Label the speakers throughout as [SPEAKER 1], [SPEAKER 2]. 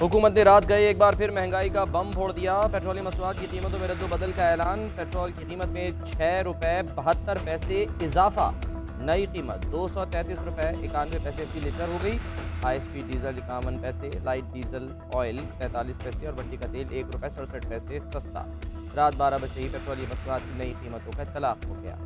[SPEAKER 1] हुकूमत ने रात गए एक बार फिर महंगाई का बम फोड़ दिया। पेट्रोलियम मसनूआत की कीमतों में रद्दोबदल का ऐलान। पेट्रोल की कीमत में ₹6.72 इजाफा। नई कीमत ₹233.91 फी लीटर हो गई। हाई स्पीड डीजल 51 पैसे, लाइट डीजल ऑयल 43 पैसे और भट्टी का तेल ₹1.67 सस्ता। रात 12 बजे ही पेट्रोलियम मसनूआत की नई कीमतों का इत्तलाक हो गया।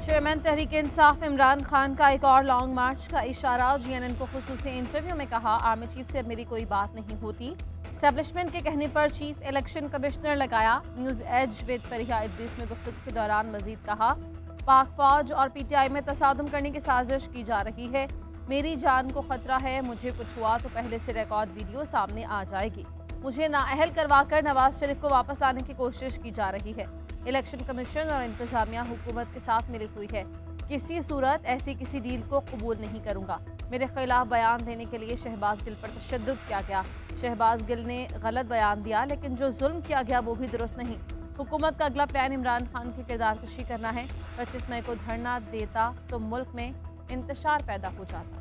[SPEAKER 2] चेयरमैन तहरीक इंसाफ इमरान खान का एक और लॉन्ग मार्च का इशारा। जीएनएन को खुसूसी इंटरव्यू में कहा, आर्मी चीफ से अब मेरी कोई बात नहीं होती। एस्टेब्लिशमेंट के कहने पर चीफ इलेक्शन कमिश्नर लगाया। न्यूज एज विद फरिया इद्रीस में गुफ्तगू के दौरान मजीद कहा, पाक फौज और पीटीआई में तसादुम करने की साजिश की जा रही है। मेरी जान को खतरा है। मुझे कुछ हुआ तो पहले से रिकॉर्ड वीडियो सामने आ जाएगी। मुझे नाअहल करवाकर नवाज शरीफ को वापस लाने की कोशिश की जा रही है। इलेक्शन कमीशन और इंतजामिया हुकूमत के साथ मिली हुई है। किसी सूरत ऐसी किसी डील को कबूल नहीं करूंगा। मेरे खिलाफ बयान देने के लिए शहबाज गिल पर तशद्दुद किया गया। शहबाज गिल ने गलत बयान दिया, लेकिन जो जुल्म किया गया वो भी दुरुस्त नहीं। हुकूमत का अगला प्लान इमरान खान की किरदार कशी करना है। 25 मई को धरना देता तो मुल्क में इंतशार पैदा हो जाता।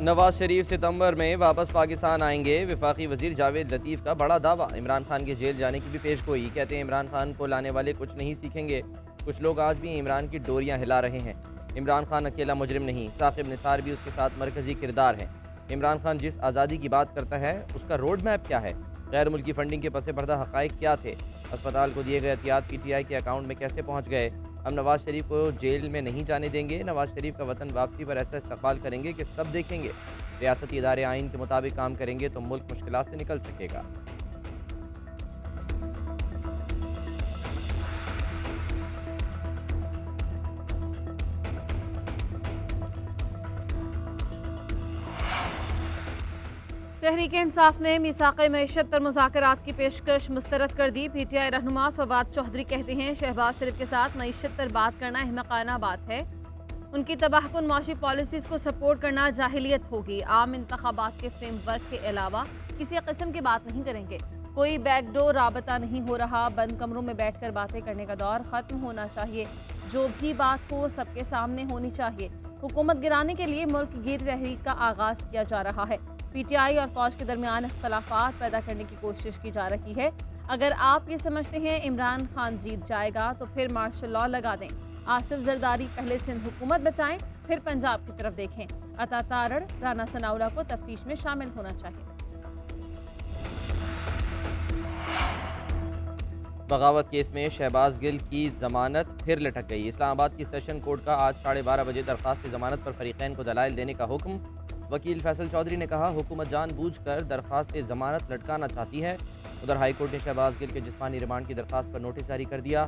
[SPEAKER 1] नवाज शरीफ सितंबर में वापस पाकिस्तान आएंगे। वफाकी वजीर जावेद लतीफ़ का बड़ा दावा। इमरान खान के जेल जाने की भी पेशगोई। कहते हैं इमरान खान को लाने वाले कुछ नहीं सीखेंगे। कुछ लोग आज भी इमरान की डोरियां हिला रहे हैं। इमरान खान अकेला मुजरिम नहीं, साकिब निसार भी उसके साथ मरकजी किरदार है। इमरान खान जिस आज़ादी की बात करता है उसका रोड मैप क्या है? गैर मुल्की फंडिंग के पसे पर्दा हक़ाइक़ क्या थे? अस्पताल को दिए गए एहतियात पीटीआई के अकाउंट में कैसे पहुँच गए? हम नवाज शरीफ को जेल में नहीं जाने देंगे। नवाज शरीफ का वतन वापसी पर ऐसा इस्तक़बाल करेंगे कि सब देखेंगे। रियासती इदारे आइन के मुताबिक काम करेंगे तो मुल्क मुश्किलात से निकल सकेगा।
[SPEAKER 2] तहरीक इंसाफ ने मीसाक़ मईशत पर मुज़ाकरात की पेशकश मुस्तरद कर दी। पीटीआई रहनुमा फवाद चौधरी कहते हैं, शहबाज शरीफ के साथ मईशत पर बात करना अहमकाना बात है। उनकी तबाहकुन माशी पॉलिसीज़ को सपोर्ट करना जाहिलियत होगी। आम इंतखाबात के फ्रेमवर्क के अलावा किसी किस्म की बात नहीं करेंगे। कोई बैकडोर राबता नहीं हो रहा। बंद कमरों में बैठकर बातें करने का दौर ख़त्म होना चाहिए। जो भी बात हो सबके सामने होनी चाहिए। हुकूमत गिराने के लिए मुल्क गिर तहरीक का आगाज़ किया जा रहा है। पीटीआई और फौज के दरमियान इख्तलाफात पैदा करने की कोशिश की जा रही है। अगर आप ये समझते हैं इमरान खान जीत जाएगा तो फिर मार्शल लॉ लगा दें। आसिफ जरदारी पहले सिंध हुकूमत बचाएं, फिर पंजाब की तरफ देखें। अता तारड़, राना सनाउल्लाह को तफ्तीश में शामिल होना चाहिए।
[SPEAKER 1] बगावत केस में शहबाज गिल की जमानत फिर लटक गई। इस्लामाबाद की सेशन कोर्ट का आज 12:30 बजे दरख्वास्त जमानत पर फरीकैन को दलाइल देने का हुक्म। वकील फैसल चौधरी ने कहा, हुकूमत जानबूझकर दरख्वास्त जमानत लटकाना चाहती है। उधर हाईकोर्ट ने शहबाज गिल के जिस्मानी रिमांड की दरख्वास्त पर नोटिस जारी कर दिया।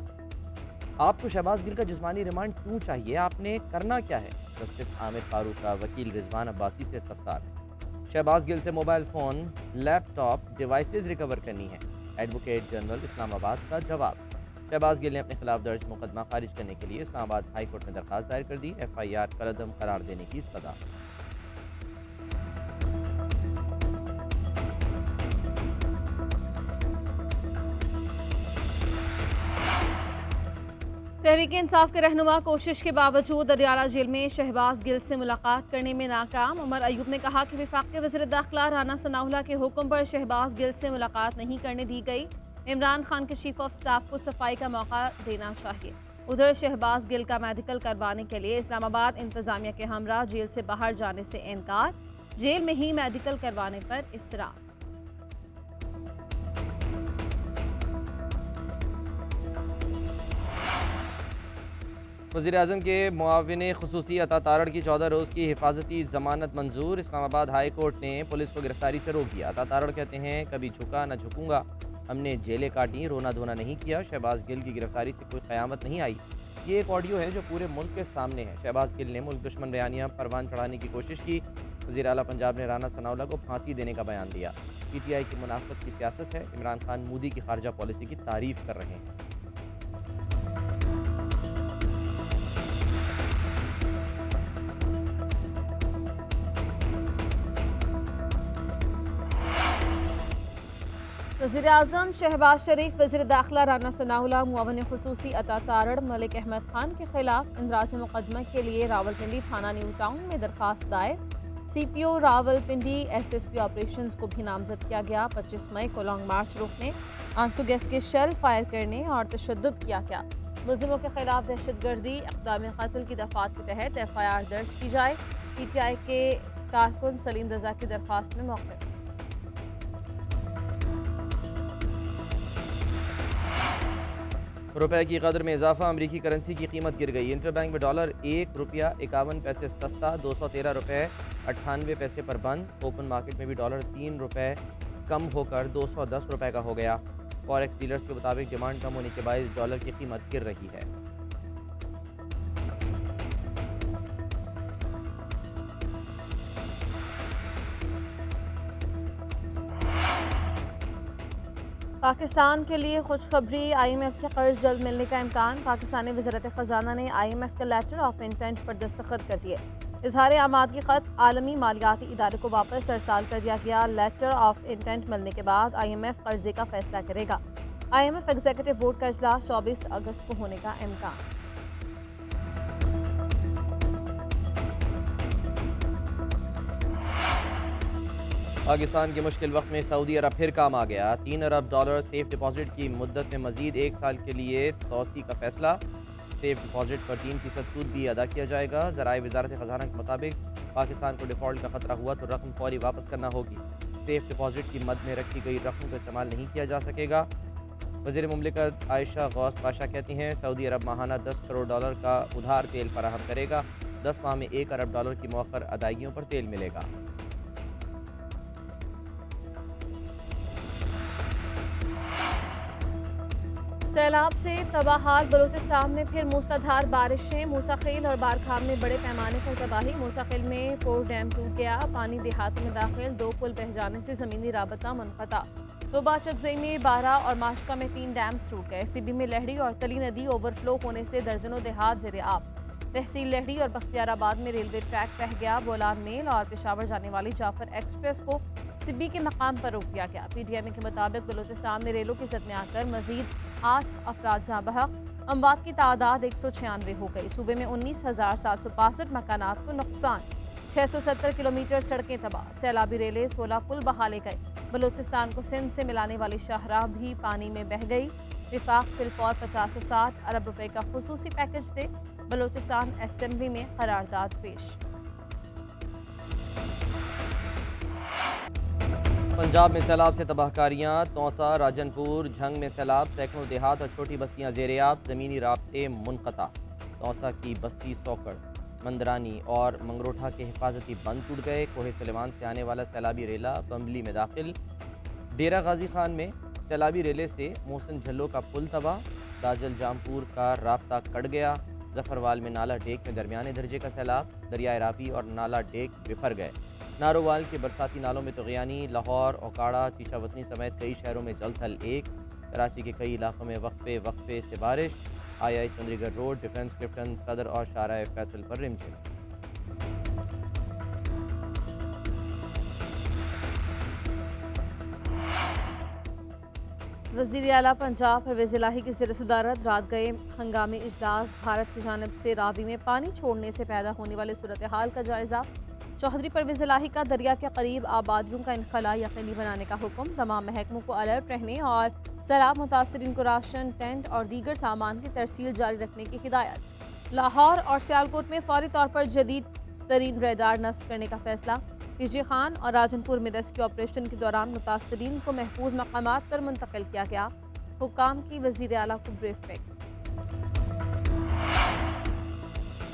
[SPEAKER 1] आपको शहबाज गिल का जिस्मानी रिमांड क्यों चाहिए? आपने करना क्या है? जस्टिस आमिर फारूक का वकील रिजवान अब्बासी से इस्तफसार। शहबाज गिल से mobile phone, laptop, devices recover करनी है। एडवोकेट जनरल इस्लामाबाद का जवाब। शहबाज गिल ने अपने खिलाफ दर्ज मुकदमा खारिज करने के लिए इस्लामाबाद हाई कोर्ट में दरख्वास्त दायर कर दी। FIR कलअदम करार देने की सदा।
[SPEAKER 2] तहरीक इंसाफ के रहनुमा कोशिश के बावजूद अडियाला जेल में शहबाज गिल से मुलाकात करने में नाकाम। उमर अयूब ने कहा कि वफाकी वज़ीर दाखिला राना सनाउल्लाह के हुक्म पर शहबाज गिल से मुलाकात नहीं करने दी गई। इमरान खान के चीफ ऑफ स्टाफ को सफाई का मौका देना चाहिए। उधर शहबाज गिल का मेडिकल करवाने के लिए इस्लामाबाद इंतजामिया के हमरा जेल से बाहर जाने से इनकार। जेल में ही मेडिकल करवाने पर इसरार।
[SPEAKER 1] वज़ीर-ए-आज़म के मुआविन ख़ुसूसी अता तारड़ की 14 रोज़ की हिफाजती ज़मानत मंजूर। इस्लामाबाद हाई कोर्ट ने पुलिस को गिरफ्तारी से रोक दिया। अता तारड़ कहते हैं, कभी झुका न झुकूंगा। हमने जेलें काटी, रोना धोना नहीं किया। शहबाज गिल की गिरफ्तारी से कोई क़यामत नहीं आई। ये एक ऑडियो है जो पूरे मुल्क के सामने है। शहबाज गिल ने मुल्क दुश्मन बयानियाँ परवान चढ़ाने की कोशिश की। वज़ीर आला पंजाब ने राना सनाउल्लाह को फांसी देने का बयान दिया। PTI की मुनाफ़त की सियासत है। इमरान खान मोदी की खारजा पॉलिसी की तारीफ़ कर रहे हैं।
[SPEAKER 2] वज़ीर-ए-आज़म शहबाज शरीफ, वज़ीर दाखिला राना सनाउल्लाह, मुअव्विन खुसूसी अता तारड़, मलिक अहमद खान के खिलाफ इंदराज मुकदमा के लिए रावलपिंडी थाना न्यू टाउन में दरखास्त दायर। CPO रावलपिंडी SSP ऑपरेशंस को भी नामजद किया गया। 25 मई को लॉन्ग मार्च रोकने, आंसू गैस के शेल फायर करने और तशद्दुद किया गया। मुल्जिमों के खिलाफ दहशतगर्दी इक़दाम कत्ल की दफ़ात के तहत FIR दर्ज की जाए। PTI के कारकुन सलीम रजा की दरख्वास्त में मौक़िफ़।
[SPEAKER 1] रुपए की कदर में इजाफा, अमरीकी करेंसी की कीमत गिर गई। इंटरबैंक में डॉलर 1 रुपया 51 पैसे सस्ता, 213 रुपये 98 पैसे पर बंद। ओपन मार्केट में भी डॉलर 3 रुपये कम होकर 210 रुपये का हो गया। फॉरेक्स डीलर्स के मुताबिक डिमांड कम होने के बायस डॉलर की कीमत गिर रही है।
[SPEAKER 2] पाकिस्तान के लिए खुशखबरी, IMF से कर्ज जल्द मिलने का इम्कान। पाकिस्तानी वज़ारत ख़जाना ने IMF का लेटर ऑफ इंटेंट पर दस्तखत कर दिए। इजहार आमादगी ख़त आलमी मालियाती इदारे को वापस अरसाल कर दिया गया। लेटर ऑफ इंटेंट मिलने के बाद IMF कर्जे का फैसला करेगा। IMF एग्जीक्यूटिव बोर्ड का इजलास 24 अगस्त को होने का इम्कान।
[SPEAKER 1] पाकिस्तान के मुश्किल वक्त में सऊदी अरब फिर काम आ गया। 3 अरब डॉलर सेफ डिपॉजिट की मुद्दत में मजीद 1 साल के लिए तोसी का फैसला। सेफ डिपॉजिट पर 3% सूद भी अदा किया जाएगा। ज़राए वज़ारत ख़जाना के मुताबिक पाकिस्तान को डिफ़ॉल्ट का खतरा हुआ तो रकम फौरी वापस करना होगी। सेफ डिपॉजिट की मद में रखी गई रकम का इस्तेमाल नहीं किया जा सकेगा। वज़ीर मुमलिकत आयशा गौस पाशा कहती हैं, सऊदी अरब माहाना 10 करोड़ डॉलर का उधार तेल फराहम करेगा। 10 माह में 1 अरब डॉलर की मौखर अदायगियों पर तेल मिलेगा।
[SPEAKER 2] सैलाब से तबाहाल, बलूचिस्तान में फिर मूसलाधार बारिशें। मूसाखेल और बारखाम में बड़े पैमाने पर तबाही। मूसाखेल में पोर डैम टूट गया, पानी देहातों में दाखिल। 2 पुल बह जाने से ज़मीनी राबता मुनक़ता। तोबा चकजई में 12 और माशका में 3 डैम्स टूट गए। सिबी में लहड़ी और तली नदी ओवरफ्लो होने से दर्जनों देहात ज़ेरे आब। तहसील लहड़ी और बख्तियाराबाद में रेलवे ट्रैक बह गया। बोलान मेल और पेशावर जाने वाली जाफर एक्सप्रेस को सिब्बी के मकाम पर रोक दिया गया। PTI के मुताबिक बलूचिस्तान में रेलों की जद में आकर मजीद 8 अफराद जाँ बहक। अमवात की तादाद 196 हो गई। सूबे में 19,765 मकानात को नुकसान। 670 किलोमीटर सड़कें तबाह। सैलाबी रेलें 16 पुल बहा ले गए। बलूचिस्तान को सिंध से मिलाने वाली शाहराह भी पानी में बह गई। विफाक फिलफौर 50 से 60 अरब रुपए का खुसूसी पैकेज दे। बलूचिस्तान असेंबली में करारदाद पेश।
[SPEAKER 1] पंजाब में सैलाब से तबाहकारियाँ। तौसा, राजनपुर, झंग में सैलाब, सैकड़ों देहात और छोटी बस्तियाँ ज़ेरे-आब। ज़मीनी राब्ते मुनक़ता। तौसा की बस्ती सौकड़, मंदरानी और मंगरोठा के हिफाजती बंद टूट गए। कोहे सुलेमान से आने वाला सैलाबी रेला बम्बली में दाखिल। डेरा गाजी खान में सैलाबी रेले से मोहसिन झल्लो का पुल तबाह। दाजल जामपुर का राब्ता कट गया। जफरवाल में नाला डेक में दरमियाने दर्जे का सैलाब। दरियाए रावी और नाला डेक बिफर गए। नारोवाल के बरसाती नालों में तगयानी। लाहौर, ओकाड़ा, चीशावतनी समेत कई शहरों में जलथल 1। कराची के कई इलाकों में वक्फे से बारिश। II Chandigarh road, defence Clifton, सदर और शाहराह फैसल पर रिमझिम।
[SPEAKER 2] वज़ीर आला पंजाब परवेज़ इलाही की ज़ेर सदारत रात गए हंगामी इजलास। भारत की जानिब से रावी में पानी छोड़ने से पैदा होने वाली सूरत हाल का जायज़ा। चौधरी परवेज़ इलाही का दरिया के करीब आबादियों का इनखला यकीनी बनाने का हुक्म। तमाम महकमों को अलर्ट रहने और सैलाब मुतासरीन को राशन, टेंट और दीगर सामान की तरसील जारी रखने की हिदायत। लाहौर और सियालकोट में फौरी तौर पर जदीद तरीन रेडार नस्ब करने का फैसला। PJ खान और राजनपुर में रेस्क्यू ऑपरेशन के दौरान मुतासरीन को महफूज मकामात पर मुंतकिल किया गया। हुक्काम की वज़ीर आला को ब्रीफिंग।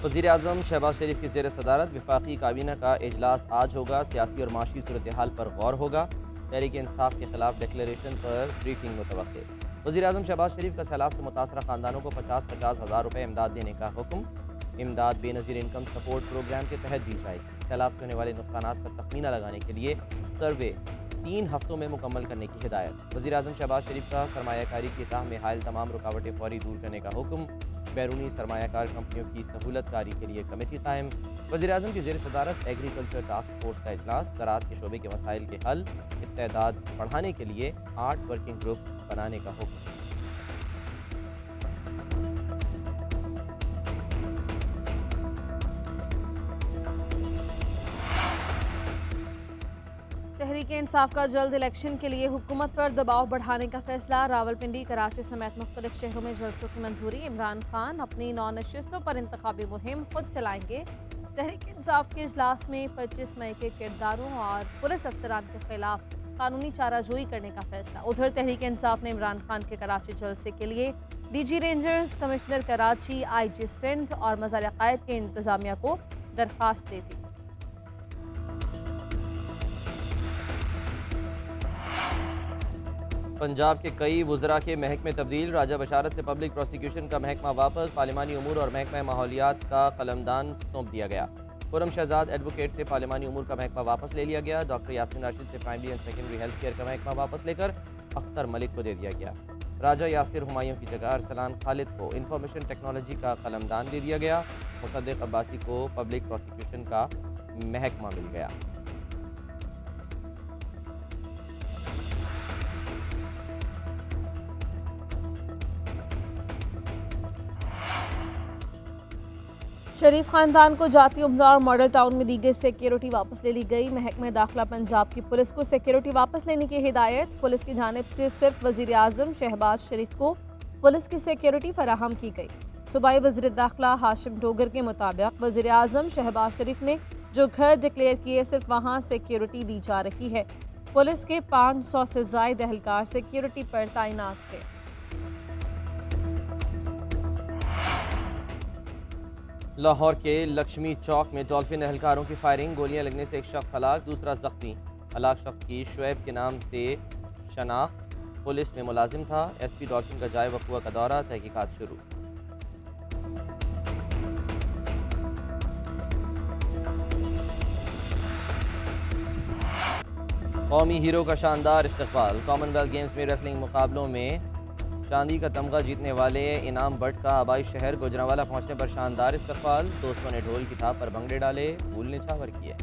[SPEAKER 1] वज़ीर आज़म शहबाज शरीफ की ज़ेर सदारत वफाकी काबीना का इजलास आज होगा। सियासी और माशी सूरत हाल पर गौर होगा। तहरीक इंसाफ के खिलाफ डिक्लेरेशन पर ब्रीफिंग मुतवक्के। वज़ीर आज़म शहबाज शरीफ का सैलाब से मुतासरा ख़ानदानों को 50-50 हज़ार रुपये इमदाद देने का हुक्म। इमदाद बेनज़ीर इनकम सपोर्ट प्रोग्राम के तहत दी जाएगी। सैलाब से होने वाले नुकसानात का तखमीना लगाने के लिए सर्वे 3 हफ्तों में मुकम्मल करने की हिदायत। वज़ीर आज़म शहबाज शरीफ का सरमायाकारी की राह में हायल तमाम रुकावटें फौरी दूर करने का हुक्म। बैरूनी सरमायाकार कंपनियों की सहूलतकारी के लिए कमेटी कायम। वज़ीर-ए-आज़म की ज़ेर सदारत एग्रीकल्चर टास्क फोर्स का इजलास। ज़राअत के शोबे के मसाइल के हल इस्तेदाद बढ़ाने के लिए 8 वर्किंग ग्रुप बनाने का हुक्म।
[SPEAKER 2] तहरीक इंसाफ का जल्द इलेक्शन के लिए हुकूमत पर दबाव बढ़ाने का फैसला। रावलपिंडी, कराची समेत मुख्तलिफ शहरों में जलसों की मंजूरी। इमरान खान अपनी 9 नशिस्तों पर इंतखाबी मुहिम खुद चलाएंगे। तहरीक इंसाफ के इजलास में 25 मई के किरदारों और पुलिस अफसरान के खिलाफ कानूनी चाराजोई करने का फैसला। उधर तहरीक इंसाफ ने इमरान खान के कराची जलसे के लिए DG Rangers, commissioner Karachi, IG Sindh और मज़ार क़ायद के इंतजामिया को दरख्वास्त दे दी।
[SPEAKER 1] पंजाब के कई वुज़रा के महकमे तब्दील। राजा बशारत से पब्लिक प्रोसिक्यूशन का महकमा वापस। पार्लिमानी उमूर और महकमा माहौलियात का कलमदान सौंप दिया गया। खुर्रम शहजाद एडवोकेट से पार्लिमानी उमूर का महकमा वापस ले लिया गया। डॉक्टर यासिन राशिद से primary and secondary health care का महकमा वापस लेकर अख्तर मलिक को दे दिया गया। राजा यासिर हुमायूं की जगह अरसलान खालिद को इंफॉर्मेशन टेक्नोलॉजी का कलमदान दे दिया गया। मुसद्दिक अब्बासी को पब्लिक प्रोसिक्यूशन का महकमा मिल गया।
[SPEAKER 2] शरीफ खानदान को जाती उम्रा और मॉडल टाउन में दी गई सिक्योरिटी वापस ले ली गई। महकमे दाखिला पंजाब की पुलिस को सिक्योरिटी वापस लेने की हिदायत। पुलिस की जानिब से सिर्फ वज़ीर-ए-आज़म शहबाज शरीफ को पुलिस की सिक्योरिटी फराहम की गई। सूबाई वज़ीर दाखिला हाशिम डोगर के मुताबिक वज़ीर-ए-आज़म शहबाज शरीफ ने जो घर डिक्लेयर किए सिर्फ वहाँ सिक्योरिटी दी जा रही है। पुलिस के 500 से ज़ायद एहलकार सिक्योरिटी पर तैनात थे।
[SPEAKER 1] लाहौर के लक्ष्मी चौक में डॉल्फिन एहलकारों की फायरिंग। गोलियां लगने से एक शख्स हलाक, दूसरा जख्मी। हलाक शख्स की शुएब के नाम से शनाख्त। पुलिस में मुलाजिम था। SP डॉल्फिन का जाए वक़ुआ का दौरा, तहकीकात शुरू। कौमी हीरो का शानदार इस्तकबाल। कॉमनवेल्थ गेम्स में रेसलिंग मुकाबलों में चांदी का तमगा जीतने वाले इनाम भट्ट का आबाई शहर गुजरांवाला पहुंचने पर शानदार इस्तकबाल। दोस्तों ने ढोल की थाप पर भंगड़े डाले, फूल निछावर किए।